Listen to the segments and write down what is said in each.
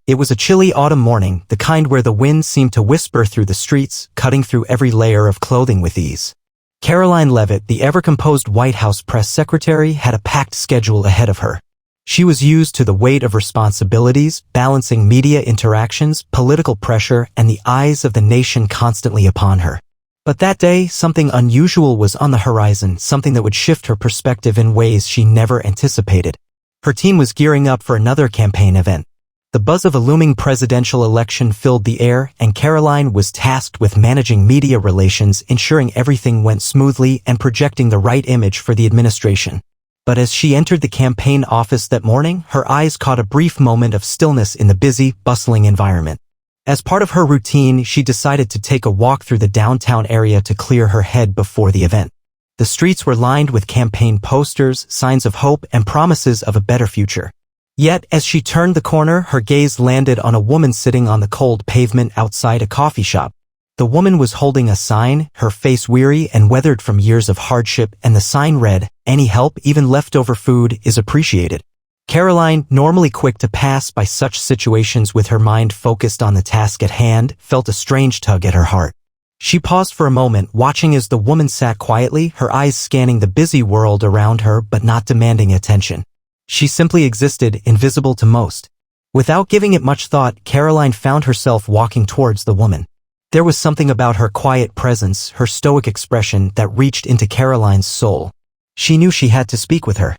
It was a chilly autumn morning, the kind where the wind seemed to whisper through the streets, cutting through every layer of clothing with ease. Karoline Leavitt, the ever-composed White House press secretary, had a packed schedule ahead of her. She was used to the weight of responsibilities, balancing media interactions, political pressure, and the eyes of the nation constantly upon her. But that day, something unusual was on the horizon, something that would shift her perspective in ways she never anticipated. Her team was gearing up for another campaign event. The buzz of a looming presidential election filled the air, and Karoline was tasked with managing media relations, ensuring everything went smoothly and projecting the right image for the administration. But as she entered the campaign office that morning, her eyes caught a brief moment of stillness in the busy, bustling environment. As part of her routine, she decided to take a walk through the downtown area to clear her head before the event. The streets were lined with campaign posters, signs of hope, and promises of a better future. Yet, as she turned the corner, her gaze landed on a woman sitting on the cold pavement outside a coffee shop. The woman was holding a sign, her face weary and weathered from years of hardship, and the sign read, "Any help, even leftover food, is appreciated." Karoline, normally quick to pass by such situations with her mind focused on the task at hand, felt a strange tug at her heart. She paused for a moment, watching as the woman sat quietly, her eyes scanning the busy world around her but not demanding attention. She simply existed, invisible to most. Without giving it much thought, Karoline found herself walking towards the woman. There was something about her quiet presence, her stoic expression, that reached into Karoline's soul. She knew she had to speak with her.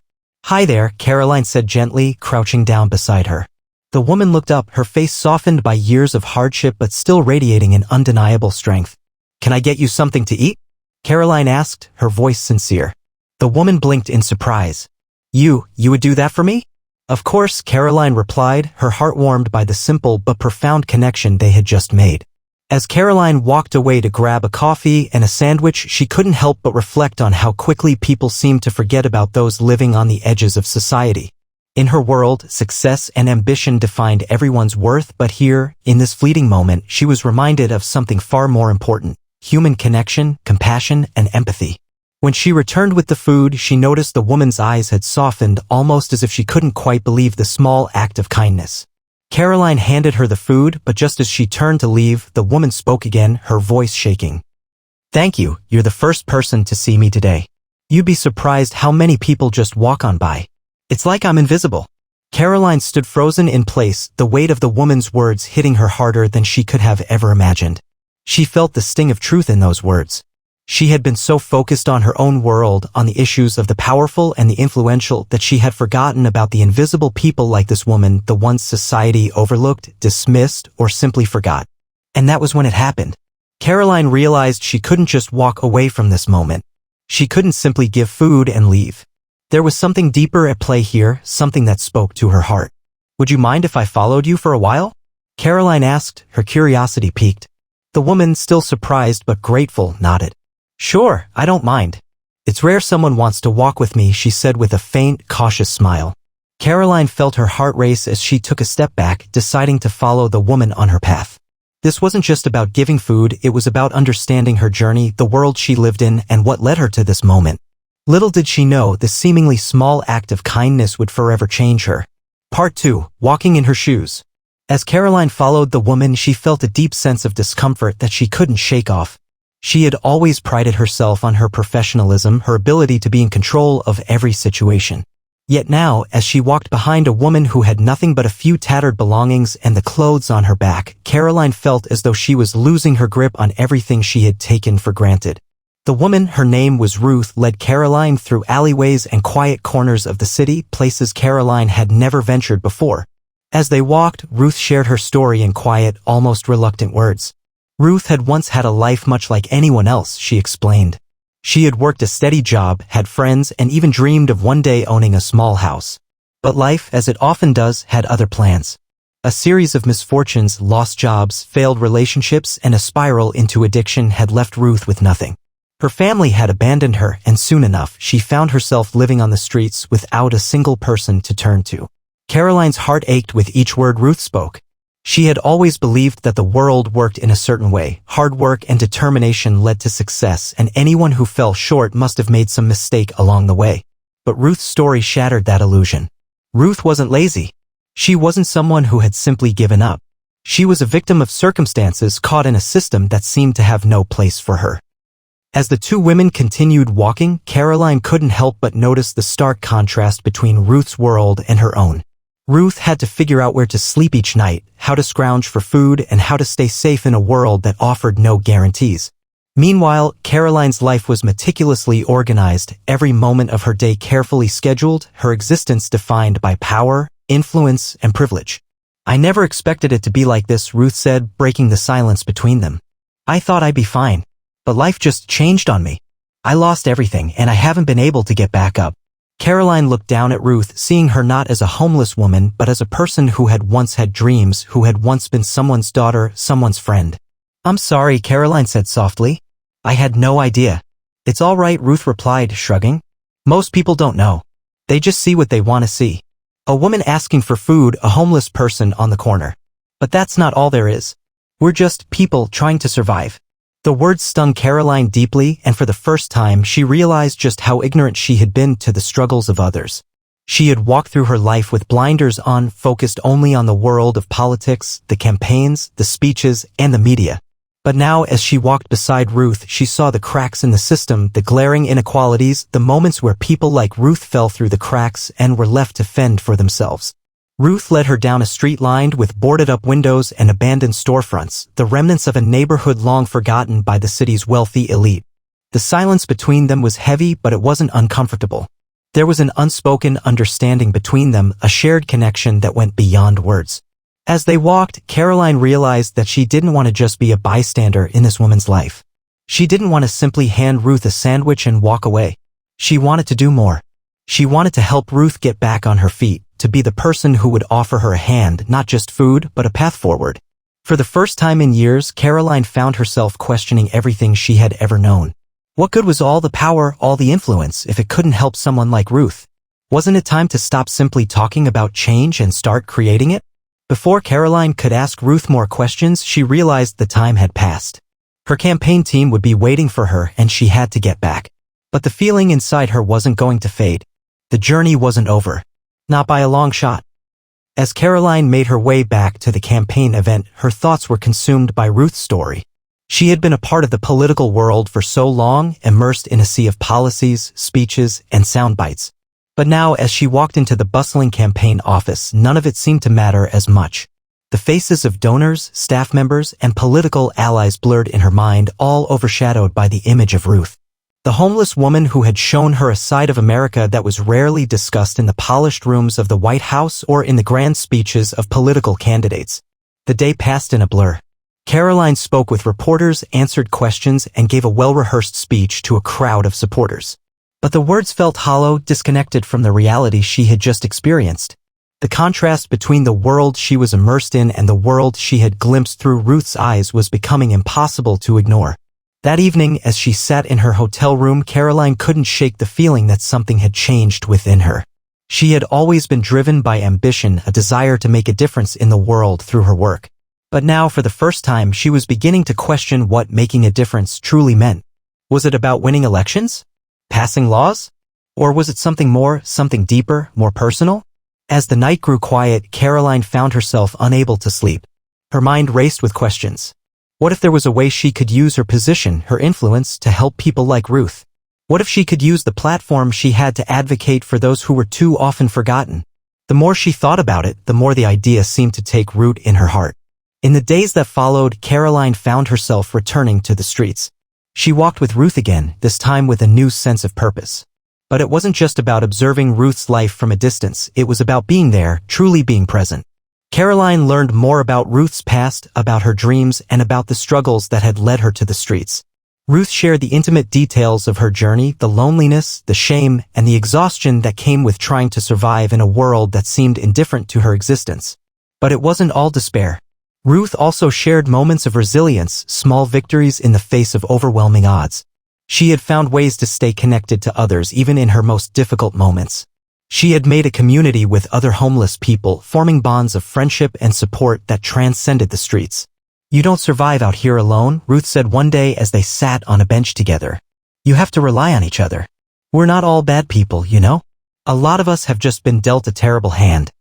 "Hi there," Karoline said gently, crouching down beside her. The woman looked up, her face softened by years of hardship but still radiating an undeniable strength. "Can I get you something to eat?" Karoline asked, her voice sincere. The woman blinked in surprise. You would do that for me?" "Of course," Karoline replied, her heart warmed by the simple but profound connection they had just made. As Karoline walked away to grab a coffee and a sandwich, she couldn't help but reflect on how quickly people seem to forget about those living on the edges of society. In her world, success and ambition defined everyone's worth, but here, in this fleeting moment, she was reminded of something far more important: human connection, compassion, and empathy. When she returned with the food, she noticed the woman's eyes had softened, almost as if she couldn't quite believe the small act of kindness. Karoline handed her the food, but just as she turned to leave, the woman spoke again, her voice shaking. "Thank you, you're the first person to see me today. You'd be surprised how many people just walk on by. It's like I'm invisible." Karoline stood frozen in place, the weight of the woman's words hitting her harder than she could have ever imagined. She felt the sting of truth in those words. She had been so focused on her own world, on the issues of the powerful and the influential, that she had forgotten about the invisible people like this woman, the ones society overlooked, dismissed, or simply forgot. And that was when it happened. Karoline realized she couldn't just walk away from this moment. She couldn't simply give food and leave. There was something deeper at play here, something that spoke to her heart. "Would you mind if I followed you for a while?" Karoline asked, her curiosity piqued. The woman, still surprised but grateful, nodded. "Sure, I don't mind. It's rare someone wants to walk with me," she said with a faint, cautious smile. Karoline felt her heart race as she took a step back, deciding to follow the woman on her path. This wasn't just about giving food, it was about understanding her journey, the world she lived in, and what led her to this moment. Little did she know, this seemingly small act of kindness would forever change her. Part 2. Walking in her shoes. As Karoline followed the woman, she felt a deep sense of discomfort that she couldn't shake off. She had always prided herself on her professionalism, her ability to be in control of every situation. Yet now, as she walked behind a woman who had nothing but a few tattered belongings and the clothes on her back, Karoline felt as though she was losing her grip on everything she had taken for granted. The woman, her name was Ruth, led Karoline through alleyways and quiet corners of the city, places Karoline had never ventured before. As they walked, Ruth shared her story in quiet, almost reluctant words. Ruth had once had a life much like anyone else, she explained. She had worked a steady job, had friends, and even dreamed of one day owning a small house. But life, as it often does, had other plans. A series of misfortunes, lost jobs, failed relationships, and a spiral into addiction had left Ruth with nothing. Her family had abandoned her, and soon enough, she found herself living on the streets without a single person to turn to. Karoline's heart ached with each word Ruth spoke. She had always believed that the world worked in a certain way. Hard work and determination led to success, and anyone who fell short must have made some mistake along the way. But Ruth's story shattered that illusion. Ruth wasn't lazy. She wasn't someone who had simply given up. She was a victim of circumstances caught in a system that seemed to have no place for her. As the two women continued walking, Karoline couldn't help but notice the stark contrast between Ruth's world and her own. Ruth had to figure out where to sleep each night, how to scrounge for food, and how to stay safe in a world that offered no guarantees. Meanwhile, Karoline's life was meticulously organized, every moment of her day carefully scheduled, her existence defined by power, influence, and privilege. "I never expected it to be like this," Ruth said, breaking the silence between them. "I thought I'd be fine. But life just changed on me. I lost everything, and I haven't been able to get back up." Karoline looked down at Ruth, seeing her not as a homeless woman, but as a person who had once had dreams, who had once been someone's daughter, someone's friend. "I'm sorry," Karoline said softly. "I had no idea." "It's all right," Ruth replied, shrugging. "Most people don't know. They just see what they want to see. A woman asking for food, a homeless person on the corner. But that's not all there is. We're just people trying to survive." The words stung Karoline deeply, and for the first time she realized just how ignorant she had been to the struggles of others. She had walked through her life with blinders on, focused only on the world of politics, the campaigns, the speeches, and the media. But now, as she walked beside Ruth, she saw the cracks in the system, the glaring inequalities, the moments where people like Ruth fell through the cracks and were left to fend for themselves. Ruth led her down a street lined with boarded-up windows and abandoned storefronts, the remnants of a neighborhood long forgotten by the city's wealthy elite. The silence between them was heavy, but it wasn't uncomfortable. There was an unspoken understanding between them, a shared connection that went beyond words. As they walked, Karoline realized that she didn't want to just be a bystander in this woman's life. She didn't want to simply hand Ruth a sandwich and walk away. She wanted to do more. She wanted to help Ruth get back on her feet, to be the person who would offer her a hand, not just food, but a path forward. For the first time in years, Karoline found herself questioning everything she had ever known. What good was all the power, all the influence, if it couldn't help someone like Ruth? Wasn't it time to stop simply talking about change and start creating it? Before Karoline could ask Ruth more questions, she realized the time had passed. Her campaign team would be waiting for her, and she had to get back. But the feeling inside her wasn't going to fade. The journey wasn't over. Not by a long shot. As Karoline made her way back to the campaign event, her thoughts were consumed by Ruth's story. She had been a part of the political world for so long, immersed in a sea of policies, speeches, and sound bites. But now, as she walked into the bustling campaign office, none of it seemed to matter as much. The faces of donors, staff members, and political allies blurred in her mind, all overshadowed by the image of Ruth. The homeless woman who had shown her a side of America that was rarely discussed in the polished rooms of the White House or in the grand speeches of political candidates. The day passed in a blur. Karoline spoke with reporters, answered questions, and gave a well-rehearsed speech to a crowd of supporters. But the words felt hollow, disconnected from the reality she had just experienced. The contrast between the world she was immersed in and the world she had glimpsed through Ruth's eyes was becoming impossible to ignore. That evening, as she sat in her hotel room, Karoline couldn't shake the feeling that something had changed within her. She had always been driven by ambition, a desire to make a difference in the world through her work. But now, for the first time, she was beginning to question what making a difference truly meant. Was it about winning elections? Passing laws? Or was it something more, something deeper, more personal? As the night grew quiet, Karoline found herself unable to sleep. Her mind raced with questions. What if there was a way she could use her position, her influence, to help people like Ruth? What if she could use the platform she had to advocate for those who were too often forgotten? The more she thought about it, the more the idea seemed to take root in her heart. In the days that followed, Karoline found herself returning to the streets. She walked with Ruth again, this time with a new sense of purpose. But it wasn't just about observing Ruth's life from a distance, it was about being there, truly being present. Karoline learned more about Ruth's past, about her dreams, and about the struggles that had led her to the streets. Ruth shared the intimate details of her journey, the loneliness, the shame, and the exhaustion that came with trying to survive in a world that seemed indifferent to her existence. But it wasn't all despair. Ruth also shared moments of resilience, small victories in the face of overwhelming odds. She had found ways to stay connected to others even in her most difficult moments. She had made a community with other homeless people, forming bonds of friendship and support that transcended the streets. "You don't survive out here alone," Ruth said one day as they sat on a bench together. "You have to rely on each other. We're not all bad people, you know? A lot of us have just been dealt a terrible hand."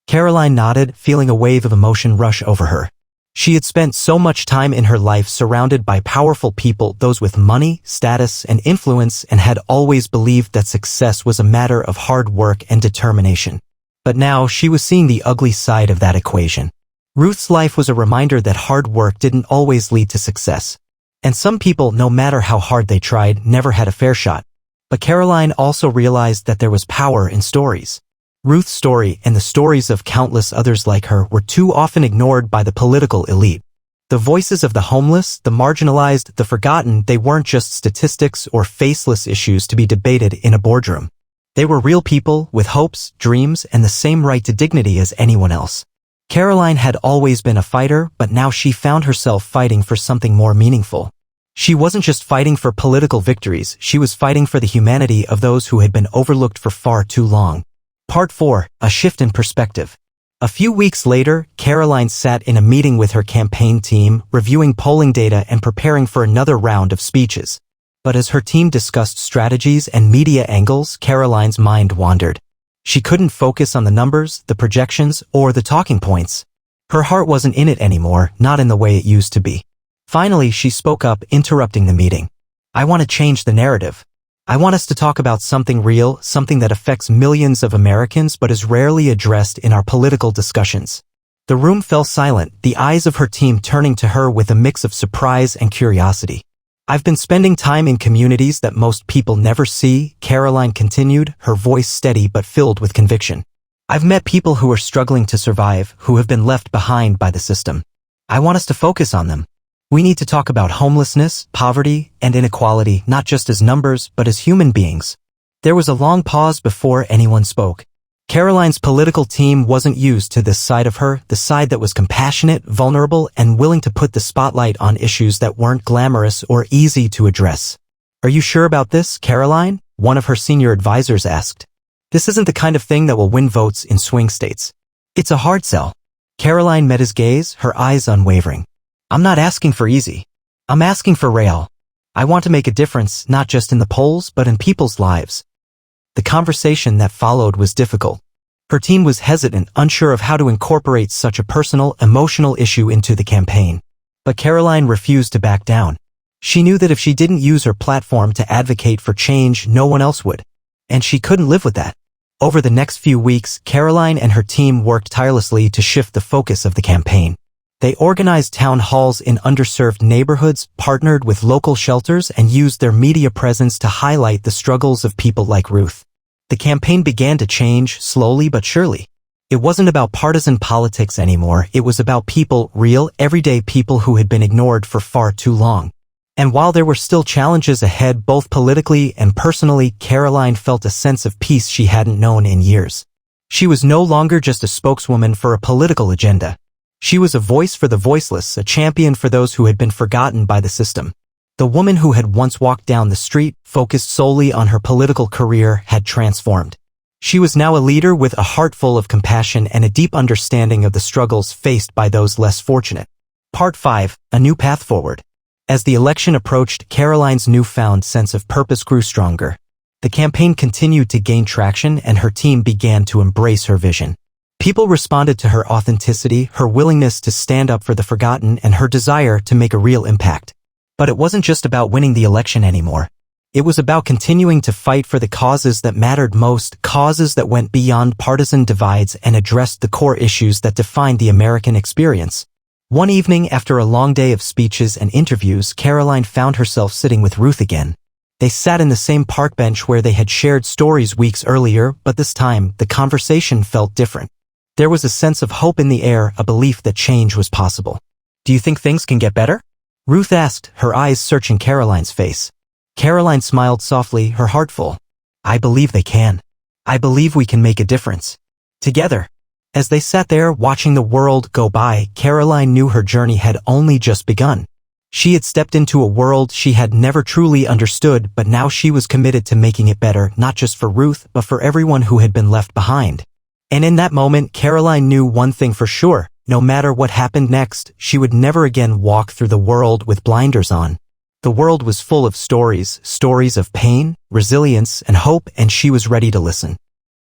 Karoline nodded, feeling a wave of emotion rush over her. She had spent so much time in her life surrounded by powerful people, those with money, status, and influence, and had always believed that success was a matter of hard work and determination. But now she was seeing the ugly side of that equation. Ruth's life was a reminder that hard work didn't always lead to success. And some people, no matter how hard they tried, never had a fair shot. But Karoline also realized that there was power in stories. Ruth's story and the stories of countless others like her were too often ignored by the political elite. The voices of the homeless, the marginalized, the forgotten, they weren't just statistics or faceless issues to be debated in a boardroom. They were real people with hopes, dreams, and the same right to dignity as anyone else. Karoline had always been a fighter, but now she found herself fighting for something more meaningful. She wasn't just fighting for political victories, she was fighting for the humanity of those who had been overlooked for far too long. Part 4. A shift in perspective. A few weeks later, Karoline sat in a meeting with her campaign team, reviewing polling data and preparing for another round of speeches. But as her team discussed strategies and media angles, Karoline's mind wandered. She couldn't focus on the numbers, the projections, or the talking points. Her heart wasn't in it anymore, not in the way it used to be. Finally, she spoke up, interrupting the meeting. "I want to change the narrative. I want us to talk about something real, something that affects millions of Americans but is rarely addressed in our political discussions." The room fell silent, the eyes of her team turning to her with a mix of surprise and curiosity. "I've been spending time in communities that most people never see," Karoline continued, her voice steady but filled with conviction. "I've met people who are struggling to survive, who have been left behind by the system. I want us to focus on them. We need to talk about homelessness, poverty, and inequality, not just as numbers, but as human beings." There was a long pause before anyone spoke. Karoline's political team wasn't used to this side of her, the side that was compassionate, vulnerable, and willing to put the spotlight on issues that weren't glamorous or easy to address. "Are you sure about this, Karoline?" one of her senior advisors asked. "This isn't the kind of thing that will win votes in swing states. It's a hard sell." Karoline met his gaze, her eyes unwavering. "I'm not asking for easy. I'm asking for real. I want to make a difference, not just in the polls, but in people's lives." The conversation that followed was difficult. Her team was hesitant, unsure of how to incorporate such a personal, emotional issue into the campaign. But Karoline refused to back down. She knew that if she didn't use her platform to advocate for change, no one else would. And she couldn't live with that. Over the next few weeks, Karoline and her team worked tirelessly to shift the focus of the campaign. They organized town halls in underserved neighborhoods, partnered with local shelters, and used their media presence to highlight the struggles of people like Ruth. The campaign began to change, slowly but surely. It wasn't about partisan politics anymore, it was about people, real, everyday people who had been ignored for far too long. And while there were still challenges ahead, both politically and personally, Karoline felt a sense of peace she hadn't known in years. She was no longer just a spokeswoman for a political agenda. She was a voice for the voiceless, a champion for those who had been forgotten by the system. The woman who had once walked down the street, focused solely on her political career, had transformed. She was now a leader with a heart full of compassion and a deep understanding of the struggles faced by those less fortunate. Part 5. A new path forward. As the election approached, Karoline's newfound sense of purpose grew stronger. The campaign continued to gain traction and her team began to embrace her vision. People responded to her authenticity, her willingness to stand up for the forgotten, and her desire to make a real impact. But it wasn't just about winning the election anymore. It was about continuing to fight for the causes that mattered most, causes that went beyond partisan divides and addressed the core issues that defined the American experience. One evening, after a long day of speeches and interviews, Karoline found herself sitting with Ruth again. They sat in the same park bench where they had shared stories weeks earlier, but this time, the conversation felt different. There was a sense of hope in the air, a belief that change was possible. "Do you think things can get better?" Ruth asked, her eyes searching Karoline's face. Karoline smiled softly, her heart full. "I believe they can. I believe we can make a difference. Together." As they sat there watching the world go by, Karoline knew her journey had only just begun. She had stepped into a world she had never truly understood, but now she was committed to making it better, not just for Ruth, but for everyone who had been left behind. And in that moment, Karoline knew one thing for sure. No matter what happened next, she would never again walk through the world with blinders on. The world was full of stories of pain, resilience, and hope, and she was ready to listen.